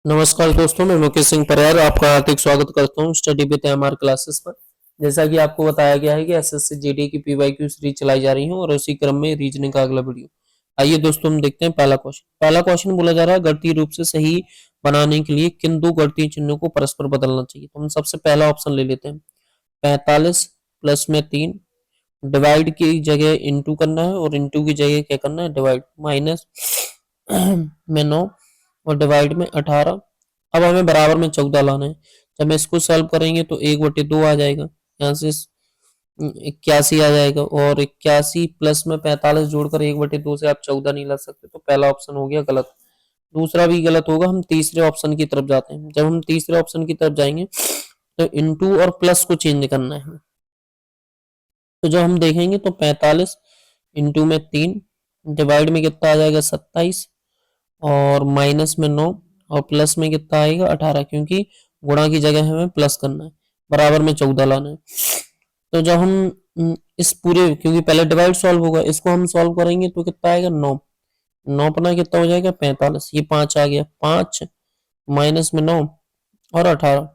नमस्कार दोस्तों, मैं मुकेश सिंह परिहार आपका हार्दिक स्वागत करता हूं स्टडी विद एमआर क्लासेस पर। जैसा कि आपको बताया गया है कि एसएससी जीडी की पीवाईक्यू सीरीज चलाई जा रही है और उसी क्रम में रीजनिंग का अगला वीडियो। आइए दोस्तों, हम देखते हैं पहला क्वेश्चन बोला जा रहा है, गणितीय रूप से सही बनाने के लिए किन दो गणितीय चिन्हों को परस्पर बदलना चाहिए। तो हम सबसे पहला ऑप्शन ले लेते हैं, 45 प्लस में 3, डिवाइड की जगह इंटू करना है और इंटू की जगह क्या करना है, डिवाइड, माइनस में 9 और डिवाइड में 18। अब हमें बराबर में 14 लाना है। जब हम इसको सॉल्व करेंगे तो 1/2 आ जाएगा, यहाँ से 81 आ जाएगा और 81 प्लस में 45 जोड़कर 1/2 से आप 14 नहीं ला सकते, तो पहला ऑप्शन हो गया गलत। दूसरा भी गलत होगा। हम तीसरे ऑप्शन की तरफ जाते हैं। जब हम तीसरे ऑप्शन की तरफ जाएंगे तो इंटू और प्लस को चेंज करना है। तो जब हम देखेंगे तो 45 इंटू में 3, डिवाइड में कितना आ जाएगा 27 और माइनस में 9 और प्लस में कितना आएगा 18, क्योंकि गुणा की जगह हमें प्लस करना है, बराबर में 14 लाना है। तो जब हम इस पूरे, क्योंकि पहले डिवाइड सॉल्व होगा, इसको हम सॉल्व करेंगे तो कितना आएगा 9, 9 पना कितना हो जाएगा 45, ये 5 आ गया, 5 माइनस में 9 और 18,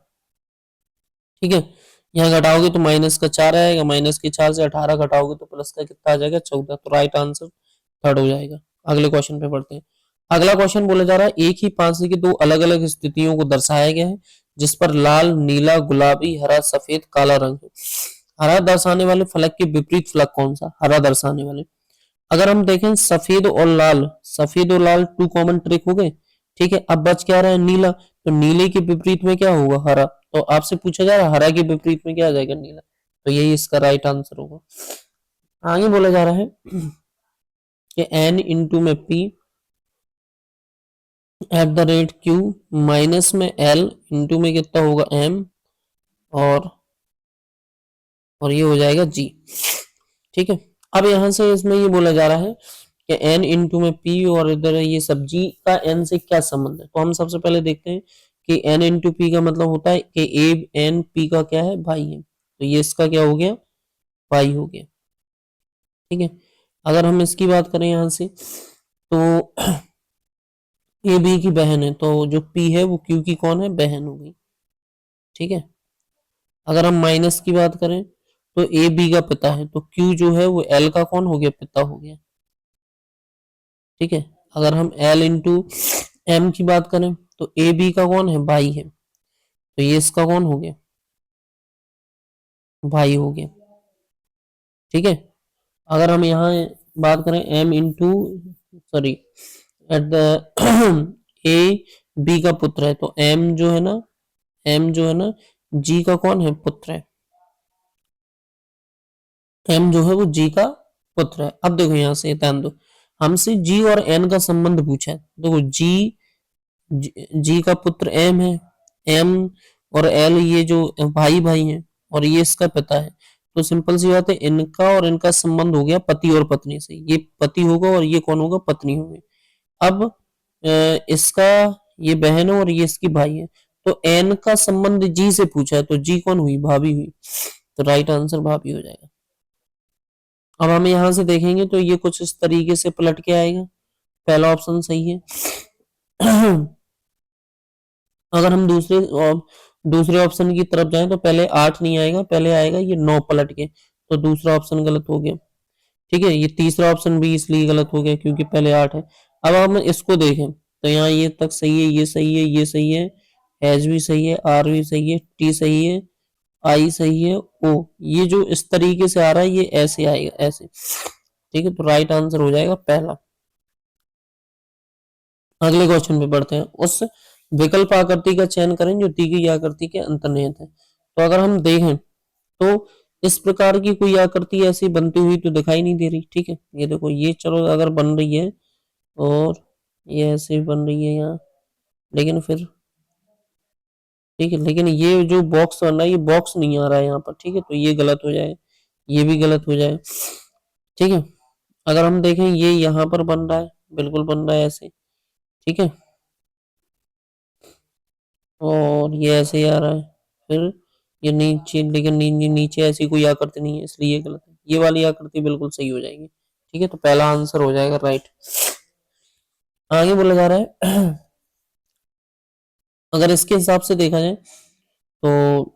ठीक है। यहाँ घटाओगे तो माइनस का 4 आएगा, माइनस के 4 से 18 घटाओगे तो प्लस का कितना आ जाएगा 14, तो राइट आंसर थर्ड हो जाएगा। अगले क्वेश्चन पे पढ़ते हैं। अगला क्वेश्चन बोला जा रहा है, एक ही पांसे की दो अलग अलग स्थितियों को दर्शाया गया है जिस पर लाल, नीला, गुलाबी, हरा, सफेद, काला रंग है। हरा दर्शाने वाले फलक के विपरीत फलक कौन सा, हरा दर्शाने वाले। अगर हम देखें सफेद और लाल टू कॉमन ट्रिक हो गए, ठीक है। अब बच क्या रहा है, नीला, तो नीले के विपरीत में क्या होगा, हरा। तो आपसे पूछा जा रहा है हरा के विपरीत में क्या आ जाएगा, नीला, तो यही इसका राइट आंसर होगा। आगे बोला जा रहा है कि n इंटू में p at the rate q minus में l इंटू में कितना होगा m और ये हो जाएगा g, ठीक है। अब यहां से इसमें ये बोला जा रहा है कि n इंटू में p और इधर ये सब्जी का n से क्या संबंध है। तो हम सबसे पहले देखते हैं कि n इंटू पी का मतलब होता है कि ए एन पी का क्या है, भाई है, तो ये इसका क्या हो गया, भाई हो गया, ठीक है। अगर हम इसकी बात करें यहां से तो ए बी की बहन है, तो जो पी है वो क्यू की कौन है, बहन हो गई, ठीक है। अगर हम माइनस की बात करें तो ए बी का पिता है, तो क्यू जो है वो एल का कौन हो गया, पिता हो गया, ठीक है। अगर हम एल इंटू एम की बात करें तो ए बी का कौन है, भाई है, तो ये इसका कौन हो गया, भाई हो गया, ठीक है। अगर हम यहाँ बात करें M into, sorry, at the A B का पुत्र है, तो एम जो है ना जी का कौन है, पुत्र है, एम जो है वो जी का पुत्र है। अब देखो यहाँ से ध्यान दो, हमसे जी और एन का संबंध पूछा है। देखो जी का पुत्र एम है, एम और एल ये जो भाई भाई हैं और ये इसका पिता है, तो सिंपल सी बात है, इनका और इनका संबंध हो गया पति और पत्नी से, ये पति होगा और ये कौन होगा, पत्नी होगी। अब इसका ये बहन है और ये इसकी भाई है, तो एन का संबंध जी से पूछा है, तो जी कौन हुई, भाभी हुई, तो राइट आंसर भाभी हो जाएगा। अब हम यहाँ से देखेंगे तो ये कुछ इस तरीके से पलट के आएगा, पहला ऑप्शन सही है। अगर हम दूसरे ऑप्शन की तरफ जाएं तो पहले 8 नहीं आएगा, पहले आएगा ये 9 पलट के, तो दूसरा ऑप्शन गलत हो गया, ठीक है। ये तीसरा ऑप्शन भी इसलिए गलत हो गया क्योंकि पहले 8 है। अब हम इसको देखें तो यहाँ ये तक सही है, ये सही है, ये सही है, एच भी सही है, आर भी सही है, टी सही है, आई सही है, ओ, ये जो इस तरीके से आ रहा है ये ऐसे आएगा, ऐसे, ठीक है। तो राइट आंसर हो जाएगा पहला। अगले क्वेश्चन पे बढ़ते हैं। उस विकल्प आकृति का चयन करें जो दी गई आकृति के अंतर्निहित है। तो अगर हम देखें तो इस प्रकार की कोई आकृति ऐसी बनती हुई तो दिखाई नहीं दे रही, ठीक है। ये देखो, ये चलो अगर बन रही है और ये ऐसे बन रही है यहाँ, लेकिन फिर, ठीक है, लेकिन ये जो बॉक्स बन रहा है ये बॉक्स नहीं आ रहा है यहाँ पर, ठीक है, तो ये गलत हो जाए, ये भी गलत हो जाए, ठीक है। अगर हम देखें ये यहाँ पर बन रहा है, बिल्कुल बन रहा है ऐसे, ठीक है, और ये ऐसे ही आ रहा है, फिर ये नीचे, लेकिन नीचे ऐसी कोई आकृति नहीं है, इसलिए ये गलत है। ये वाली आकृति बिल्कुल सही हो जाएगी, ठीक है, तो पहला आंसर हो जाएगा राइट। आगे बोला जा रहा है अगर इसके हिसाब से देखा जाए तो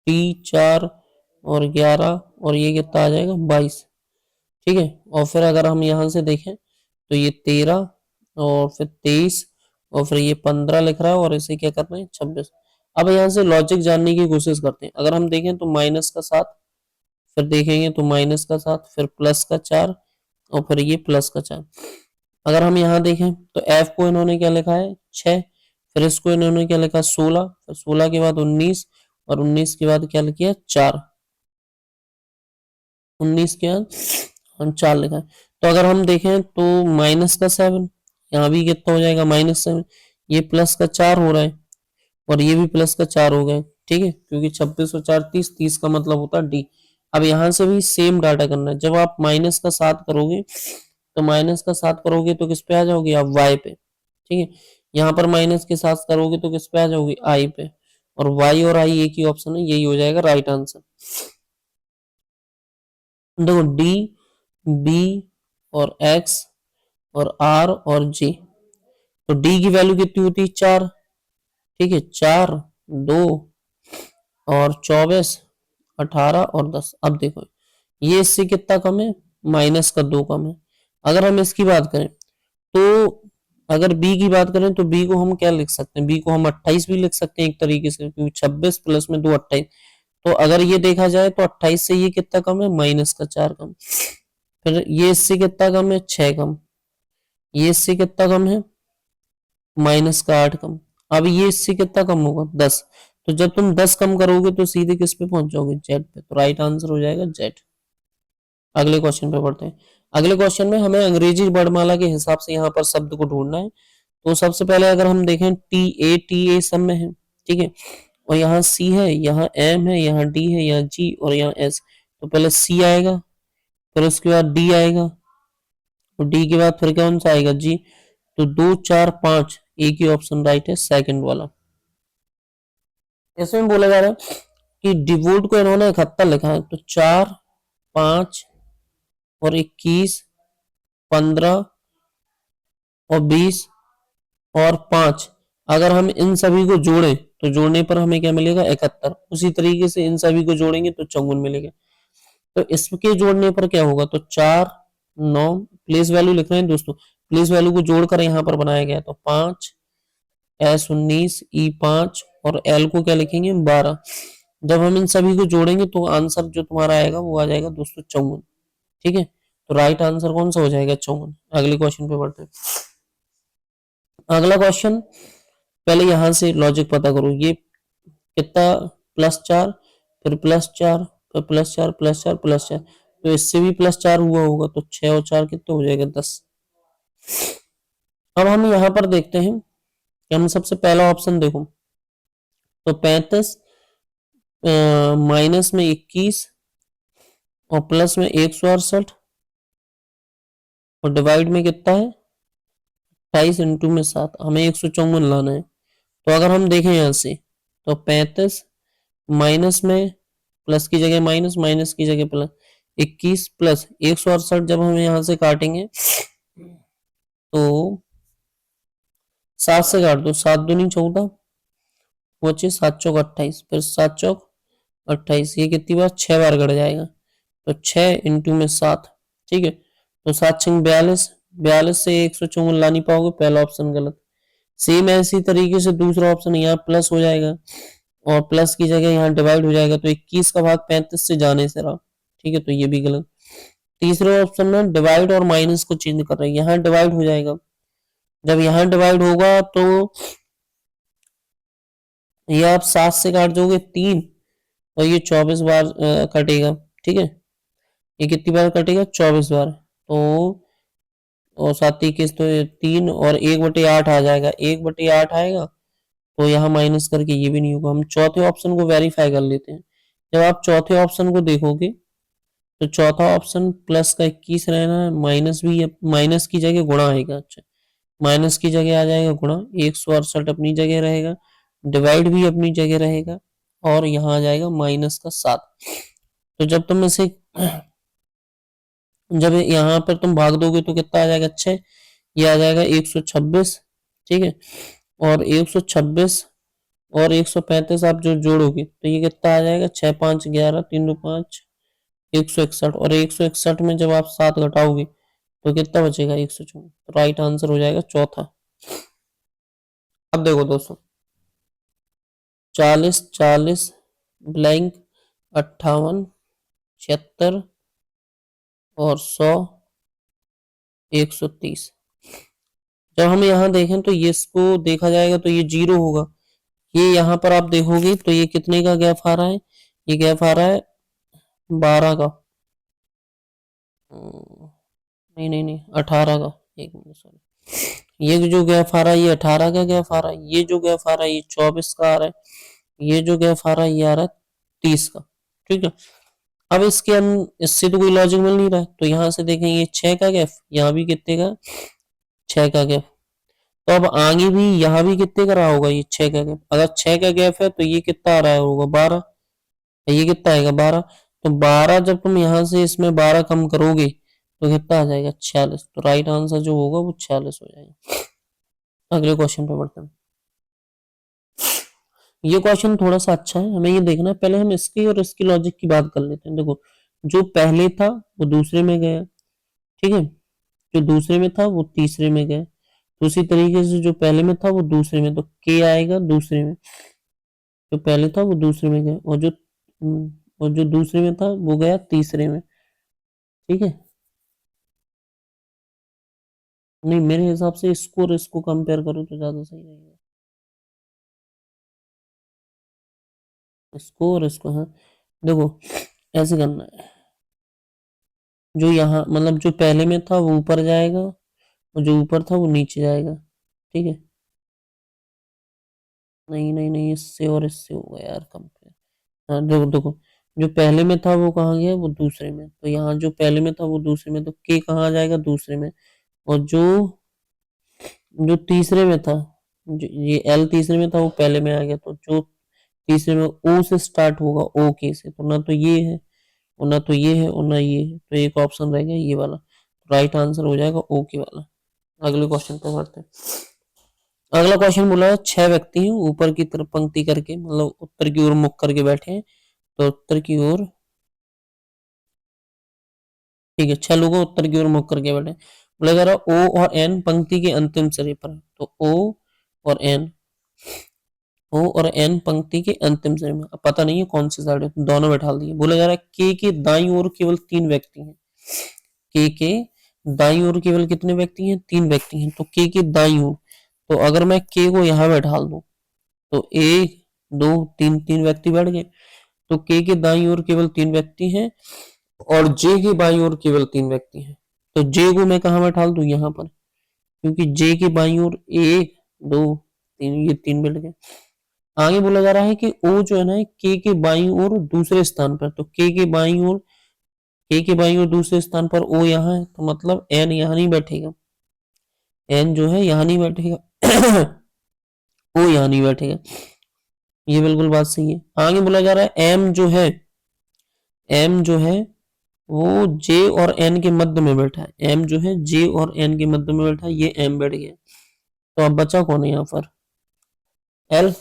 4 और 11 और ये कितना आ जाएगा 22। ठीक है, और फिर अगर हम यहाँ से देखें तो ये 13 और फिर 23 और फिर ये 15 लिख रहा है और इसे क्या करना है 26। अब यहाँ से लॉजिक जानने की कोशिश करते हैं। अगर हम देखें तो -7, फिर देखेंगे तो -7, फिर +4 और फिर ये +4। अगर हम यहाँ देखें तो एफ को इन्होंने क्या लिखा है 6, फिर इसको इन्होंने क्या लिखा 16, फिर 16 के बाद 19 और 19 के बाद क्या लिखा 4, 19 के बाद हम 4 लिखा है। तो अगर हम देखें तो -7, यहाँ भी कितना हो जाएगा -7, ये +4 हो रहा है और ये भी +4 हो गए। ठीक है, क्योंकि 26 और 4 30, 30 का मतलब होता है डी। अब यहाँ से भी सेम डाटा करना है। जब आप -7 करोगे तो -7 करोगे तो किस पे आ जाओगे आप वाई पे। ठीक है, यहाँ पर -7 करोगे तो किस पे आ जाओगे आई पे, और वाई और आई एक ही ऑप्शन है, यही हो जाएगा राइट आंसर। देखो डी, बी और एक्स और आर और जी। तो डी की वैल्यू कितनी होती है 4। ठीक है, 4, 2 और 24, 18 और 10। अब देखो ये इससे कितना कम है -2 कम है। अगर हम इसकी बात करें तो अगर बी की बात करें तो बी को हम क्या लिख सकते हैं, बी को हम 28 भी लिख सकते हैं एक तरीके से, क्योंकि 26 प्लस में 2 28। तो अगर ये देखा जाए तो 28 से ये कितना कम है -4 कम। फिर ये इससे कितना कम है 6 कम, ये इससे कितना कम है -8 कम। अब ये इससे कितना कम होगा 10। तो जब तुम 10 कम करोगे तो सीधे किस पे पहुंच जाओगे जेड पे। तो राइट आंसर हो जाएगा जेड। अगले क्वेश्चन पे बढ़ते हैं। अगले क्वेश्चन में हमें अंग्रेजी वर्णमाला के हिसाब से यहाँ पर शब्द को ढूंढना है। तो सबसे पहले अगर हम देखें टी ए सब में है। ठीक है, और यहाँ सी है, यहाँ एम है, यहाँ डी है, यहाँ जी और यहाँ एस। तो पहले सी आएगा, फिर उसके बाद डी आएगा और डी के बाद फिर कौन सा आएगा जी। तो 2 4 5 एक ही ऑप्शन राइट है, सेकंड वाला। इसमें बोला जा रहा है कि डिवोट को इन्होंने 71 लिखा है। तो 4, 5 और 21, 15 और 20 और 5, अगर हम इन सभी को जोड़ें तो जोड़ने पर हमें क्या मिलेगा 71। उसी तरीके से इन सभी को जोड़ेंगे तो 54 मिलेगा। तो इसके जोड़ने पर क्या होगा, तो 4, 9 प्लेस वैल्यू लिख रहे हैं दोस्तों, प्लेस वैल्यू को जोड़कर यहाँ पर बनाया गया। तो 5, S19, E5 और L को क्या लिखेंगे 12। जब हम इन सभी को जोड़ेंगे तो आंसर जो तुम्हारा आएगा वो आ जाएगा दोस्तों 54। ठीक है, तो राइट आंसर कौन सा हो जाएगा 54। अगले क्वेश्चन पे बढ़ते हैं। अगला क्वेश्चन, पहले यहां से लॉजिक पता करो। ये कितना +4, फिर +4, फिर +4, +4, +4। तो इससे भी +4 हुआ होगा। तो 6 और 4 कितना हो जाएगा 10। अब हम यहाँ पर देखते हैं कि हम सबसे पहला ऑप्शन देखो तो 35 माइनस में 21 और प्लस में 168 और डिवाइड में कितना है 28 इंटू में 7। हमें 154 लाना है। तो अगर हम देखें यहाँ से तो 35 माइनस में प्लस की जगह माइनस, माइनस की जगह प्लस, 21 प्लस 168 जब हम यहाँ से काटेंगे तो 7 से काट दो, 7 दूनी 14, पहुंचे 7 चौक 28, फिर 7 चौक 28, ये कितनी बार 6 बार कट जाएगा। तो 6 इंटू में 7। ठीक है, तो 7 6 42, 42 से 154 ला नहीं पाओगे, पहला ऑप्शन गलत। सेम ऐसी तरीके से दूसरा ऑप्शन यहाँ प्लस हो जाएगा और प्लस की जगह यहाँ डिवाइड हो जाएगा। तो 21 का भाग 35 से जाने से रहा। ठीक है, तो ये भी गलत। तीसरे ऑप्शन में डिवाइड और माइनस को चेंज कर रहे हैं, यहाँ डिवाइड हो जाएगा। जब यहाँ डिवाइड होगा तो ये आप 7 से काट दोगे 3 और ये 24 बार कटेगा। ठीक है, ये कितनी बार कटेगा 24 बार। तो और 7 21 तो 3 और 1/8 आ जाएगा, 1/8 आएगा। तो यहाँ माइनस करके ये भी नहीं होगा। हम चौथे ऑप्शन को वेरीफाई कर लेते हैं। जब आप चौथे ऑप्शन को देखोगे तो चौथा ऑप्शन प्लस का 21 रहना है, माइनस भी माइनस की जगह गुणा आएगा। अच्छा, माइनस की जगह आ जाएगा गुणा, 168 अपनी जगह रहेगा, डिवाइड भी अपनी जगह रहेगा और यहाँ आ जाएगा माइनस का 7। तो जब तुम इसे जब यहाँ पर तुम भाग दोगे तो कितना आ जाएगा 6, ये आ जाएगा 126। ठीक है, और 126 और 135 आप जो जोड़ोगे तो ये कितना आ जाएगा, 6 5 11 3 2 5 161, और 161 में जब आप 7 घटाओगे तो कितना बचेगा, 154। तो राइट आंसर हो जाएगा चौथा। अब देखो दोस्तों, 40 40 ब्लैंक 58 76 और 100 130। जब हम यहाँ देखें तो ये इसको देखा जाएगा तो ये 0 होगा। ये यहाँ पर आप देखोगे तो ये कितने का गैप आ रहा है, ये गैप आ रहा है 12 का, नहीं नहीं नहीं 18 का, एक मिनट सॉरी, ये जो गैप आ रहा है ये 18 का गैप आ रहा है, ये जो गैप आ रहा है ये 24 का आ रहा है, ये जो गैप आ रहा है ये आ रहा है 30 का। ठीक है, अब इससे तो कोई लॉजिक मिल नहीं रहा है, तो यहाँ से देखें ये 6 का गैप, यहाँ भी कितने का, 6 का गैप। तो अब आगे भी यहाँ भी कितने का रहा होगा, ये 6 का गैप। अगर 6 का गैप है तो ये कितना आ रहा होगा 12, ये कितना आएगा 12। तो 12 जब तुम यहाँ से इसमें 12 कम करोगे तो कितना आ जाएगा 46। तो राइट आंसर जो होगा वो 46 हो जाएगा। अगले क्वेश्चन पे बढ़ते हैं। ये क्वेश्चन थोड़ा सा अच्छा है, हमें ये देखना है, पहले हम इसकी और इसकी लॉजिक की बात कर लेते हैं। देखो, जो पहले था वो दूसरे में गया, ठीक है, जो दूसरे में था वो तीसरे में गया, तो उसी तरीके से जो पहले में था वो दूसरे में, तो के आएगा दूसरे में, जो पहले था वो दूसरे में गया, और जो दूसरे में था वो गया तीसरे में। ठीक है, नहीं मेरे हिसाब से इसको और इसको कंपेयर करो तो ज्यादा सही रहेगा, इसको और इसको। हाँ देखो, ऐसे करना है, जो यहाँ मतलब जो पहले में था वो ऊपर जाएगा और जो ऊपर था वो नीचे जाएगा। ठीक है, नहीं नहीं नहीं, इससे और इससे होगा यार कंपेयर। हाँ देखो देखो, जो पहले में था वो कहाँ गया, वो दूसरे में, तो यहाँ जो पहले में था वो दूसरे में, तो के कहाँ जाएगा, दूसरे में। और जो जो तीसरे में था, जो ये एल तीसरे में था वो पहले में आ गया, तो जो तीसरे में ओ से स्टार्ट होगा, ओ के से, तो ना तो ये है और ना तो ये है और ना ये है, तो एक ऑप्शन रह गया ये वाला, राइट आंसर हो जाएगा ओ के वाला। अगले क्वेश्चन पे बढ़ते हैं। अगला क्वेश्चन बोला है, 6 व्यक्ति हैं ऊपर की तरफ पंक्ति करके, मतलब उत्तर की ओर मुख करके बैठे हैं, तो उत्तर की ओर, ठीक है, 6 लोग उत्तर की ओर मुख करके बैठे हैं। बोला जा रहा ओ और एन पंक्ति के अंतिम सिरे पर है, तो और एन ओ और एन पंक्ति के अंतिम सिरे में, अब पता नहीं है कौन सी साइड है, तो दोनों बैठा दिए। बोला जा रहा है के दाईं ओर केवल 3 व्यक्ति हैं, के दाईं ओर केवल कितने व्यक्ति हैं, 3 व्यक्ति हैं, तो के दाईं ओर, तो अगर मैं के को यहाँ बैठा दूं तो एक दो तीन, 3 व्यक्ति बैठ गए, तो के दाईं ओर केवल 3 व्यक्ति हैं और जे के बाईं ओर केवल 3 व्यक्ति हैं, तो जे को मैं कहाँ बैठा दूं, यहाँ पर, क्योंकि जे के बाईं ओर एक दो तीन, ये 3 बैठ गए। आगे बोला जा रहा है कि ओ जो है ना के बाईं ओर दूसरे स्थान पर, तो के के बाईं ओर दूसरे स्थान पर ओ यहाँ है, तो मतलब एन यहाँ नहीं बैठेगा, एन जो है यहाँ नहीं बैठेगा ओ यहाँ नहीं बैठेगा, ये बिल्कुल बात सही है। आगे बोला जा रहा है एम जो है वो जे और एन के मध्य में बैठा है, एम जो है जे और एन के मध्य में बैठा है, ये एम बैठ गया, तो अब बचा कौन है यहाँ पर, एल,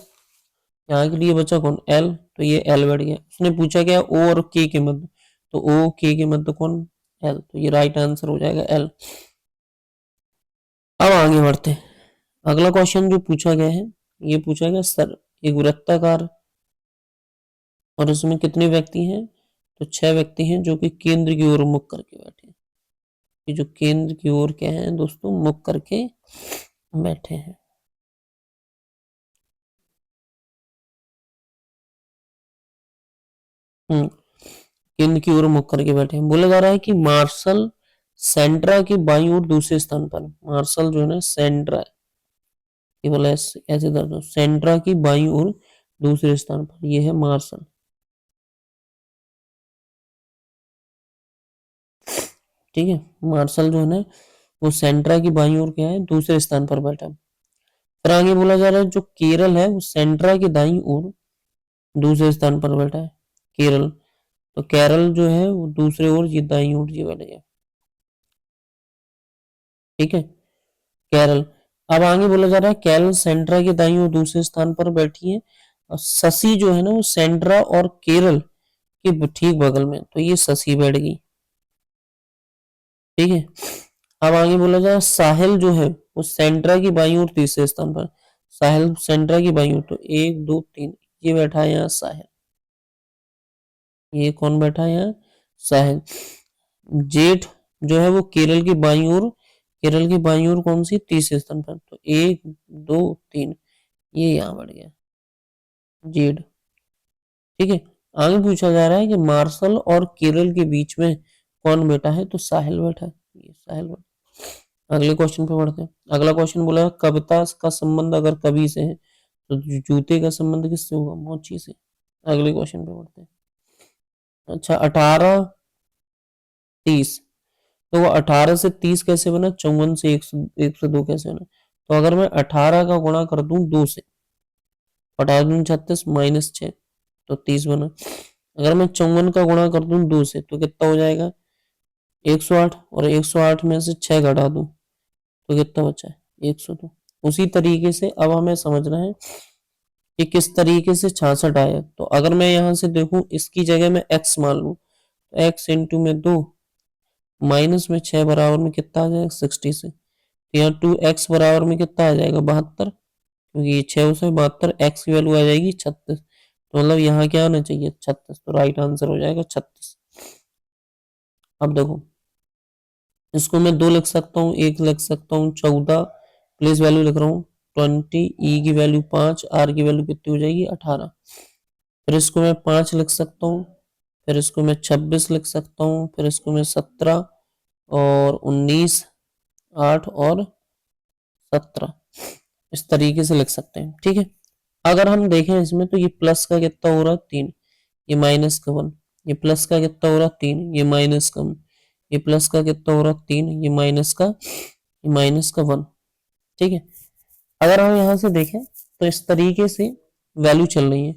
यहाँ के लिए बचा कौन, एल, तो ये एल बैठ गया। उसने पूछा क्या, ओ और के मध्य, तो ओ के मध्य कौन, एल, तो ये राइट आंसर हो जाएगा एल। अब आगे बढ़ते हैं। अगला क्वेश्चन जो पूछा गया है, ये पूछा गया सर एक वृत्ताकार और उसमें कितने व्यक्ति हैं, तो 6 व्यक्ति हैं जो कि केंद्र की ओर मुख करके बैठे हैं। ये जो केंद्र की ओर क्या है दोस्तों, मुख करके बैठे हैं। केंद्र की ओर मुख करके बैठे हैं। बोला जा रहा है कि मार्शल सेंट्रा की बाईं ओर दूसरे स्थान पर, मार्शल जो है ना सेंट्रा, ये बोला ऐसे दर्ज, सेंट्रा की बाईं ओर दूसरे स्थान पर, ये है मार्शल। ठीक है, मार्शल जो है ना वो सेंट्रा की बाईं ओर क्या है, दूसरे स्थान पर बैठा। फिर आगे बोला जा रहा है जो केरल है वो सेंट्रा की दाईं ओर दूसरे स्थान पर बैठा है, केरल, तो केरल जो है वो दूसरे ओर, ये दाईं ओर ये बैठ गया। ठीक है, केरल, अब आगे बोला जा रहा है कैरल सेंट्रा के दाईं और दूसरे स्थान पर बैठी है और शशि जो है ना वो सेंट्रा और केरल के ठीक बगल में, तो ये शशि बैठ गई। ठीक है। अब आगे बोला जाए साहिल जो है वो सेंट्रा की बाईं ओर तीसरे स्थान पर, साहिल सेंट्रा की बाईं ओर, तो 1 2 3 ये बैठा है यहाँ साहिल। ये कौन बैठा है यहाँ? साहिल। जेठ जो है वो केरल की बाईं ओर, केरल की बाईं ओर कौन सी? तीसरे स्थान पर, तो 1 2 3 ये यहाँ बढ़ गया जेड। ठीक है। आगे पूछा जा रहा है कि मार्शल और केरल के बीच में कौन बैठा है? तो साहिल बैठा है, ये साहिल बैठा। अगले क्वेश्चन पे बढ़ते हैं। अगला क्वेश्चन बोला कविता का संबंध अगर कवि से है तो जूते का संबंध किससे होगा? मोची से। अगले क्वेश्चन पे बढ़ते हैं। अच्छा 18 30, तो वो 18 से 30 कैसे बना? 54 से 102 कैसे बना? तो अगर मैं 18 का गुणा कर दूं 2 से, 18 36 -6 तो 30 बना। अगर मैं 54 का गुणा कर दूं 2 से तो कितना हो जाएगा? 108, और 108 में से 6 घटा दूं तो कितना बचा है? 102। उसी तरीके से अब हमें समझना है कि किस तरीके से 66 आया। तो अगर मैं यहाँ से देखूं इसकी जगह में x मान लूं, तो x इंटू में 2 माइनस में 6 बराबर में कितना आ जाएगा? 60 से। तो यहाँ 2x बराबर में कितना आ जाएगा? 72, क्योंकि ये 6 से 72, x की वैल्यू आ जाएगी 36। तो मतलब यहाँ क्या आना चाहिए? 36। तो राइट आंसर हो जाएगा 36। अब देखो इसको मैं 2 लिख सकता हूँ, 1 लिख सकता हूँ, 14 प्लेस वैल्यू लिख रहा हूँ 20, ई की वैल्यू 5, आर की वैल्यू कितनी हो जाएगी? 18। फिर इसको मैं 5 लिख सकता हूँ, फिर इसको मैं 26 लिख सकता हूँ, फिर इसको मैं 17 और 19, 8 और 17 इस तरीके से लिख सकते हैं। ठीक है। अगर हम देखें इसमें तो ये प्लस का कितना हो रहा है? 3, ये माइनस का 1, ये प्लस का कितना हो रहा है? 3, ये माइनस का 1, ये प्लस का कितना हो रहा है? 3, ये माइनस का 1। ठीक है। अगर हम यहाँ से देखें तो इस तरीके से वैल्यू चल रही है।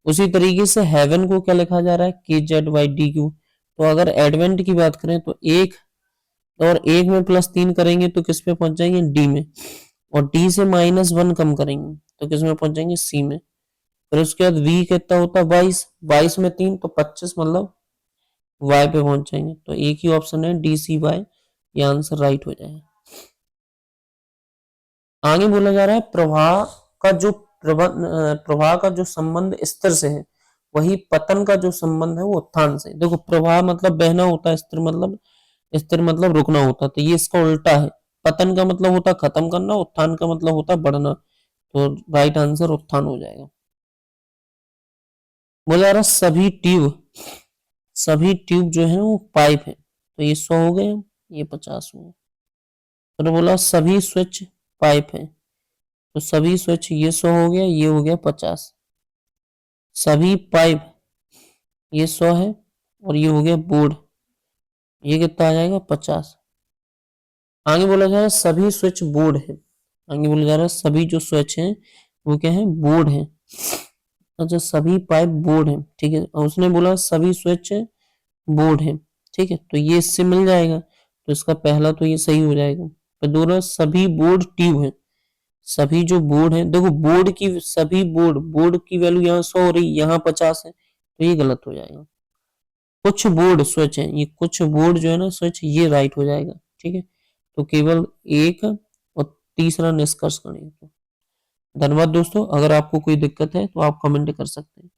उसी तरीके से हेवन को क्या लिखा जा रहा है? के जेड वाई डी क्यू। तो अगर एडवेंट की बात करें तो 1 और 1 में +3 करेंगे तो किस पे पहुंच जाएंगे? डी में। और डी से -1 कम करेंगे तो किस में पहुंच जाएंगे? सी में। फिर उसके बाद वी कितना होता है? 22, 22 में 3 तो 25, मतलब वाई पे पहुंच जाएंगे। तो एक ही ऑप्शन है डी सी वाई, ये आंसर राइट हो जाएगा। आगे बोला जा रहा है प्रवाह का जो संबंध स्थिर से है वही पतन का जो संबंध है वो उत्थान से। देखो प्रवाह मतलब बहना होता है, स्थिर मतलब रुकना होता है, तो ये इसका उल्टा है। पतन का मतलब होता है खत्म करना, उत्थान का मतलब होता है बढ़ना। तो राइट आंसर उत्थान हो जाएगा। बोला जा रहा है सभी ट्यूब जो है वो पाइप है, तो ये 100 हो गए, ये 50 हो गए। तो बोला सभी स्विच पाइप है, तो सभी स्विच ये 100 हो गया, ये हो गया 50। सभी पाइप ये 100 है और ये हो गया बोर्ड, ये कितना आ जाएगा? 50। आगे बोला जा रहा है सभी स्विच बोर्ड है, आगे बोला जा रहा है सभी जो स्विच हैं वो क्या है? बोर्ड है। अच्छा सभी पाइप बोर्ड है, ठीक है। और उसने बोला सभी स्विच बोर्ड है, ठीक है, तो ये इससे मिल जाएगा, तो इसका पहला तो ये सही हो जाएगा। पर दूसरा सभी बोर्ड ट्यूब है, सभी जो बोर्ड है, देखो बोर्ड की सभी बोर्ड की वैल्यू यहाँ 100 हो रही, यहाँ 50 है, तो ये गलत हो जाएगा। कुछ बोर्ड स्विच है, ये कुछ बोर्ड जो है ना स्विच, ये राइट हो जाएगा। ठीक है। तो केवल एक और तीसरा निष्कर्ष करेंगे। धन्यवाद दोस्तों, अगर आपको कोई दिक्कत है तो आप कमेंट कर सकते हैं।